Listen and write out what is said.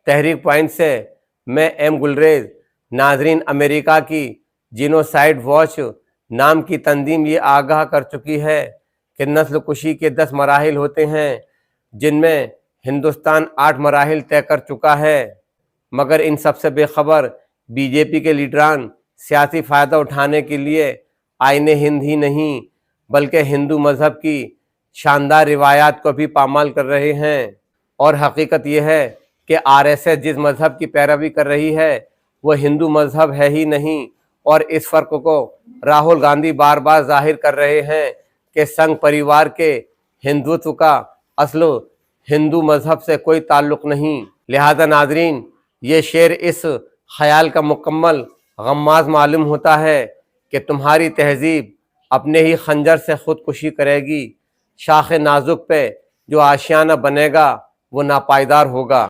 तहरीक point से मैं M Gulrez. नाजरीन, अमेरिका की जीनोसाइड वॉच नाम की तंजीम ये आगाह कर चुकी है कि नस्ल कुशी के 10 मराहिल होते हैं, जिनमें हिंदुस्तान 8 मराहिल तय कर चुका है। मगर इन सबसे बेखबर बीजेपी के लीडरान सियासी फ़ायदा उठाने के लिए आईने हिंद ही नहीं बल्कि हिंदू मज़हब की शानदार रिवायात को भी पामाल कर रहे हैं। और हकीकत यह है कि आरएसएस जिस मज़हब की पैरवी कर रही है वह हिंदू मज़हब है ही नहीं। और इस फ़र्क को राहुल गांधी बार बार जाहिर कर रहे हैं कि संघ परिवार के हिंदुत्व का असलो हिंदू मज़हब से कोई ताल्लुक़ नहीं। लिहाजा नाजरीन, ये शेर इस ख्याल का मुकम्मल गम्माज़ मालूम होता है कि तुम्हारी तहजीब अपने ही खंजर से खुदकुशी करेगी। शाख नाजुक पे जो आशियाना बनेगा वो नापायदार होगा।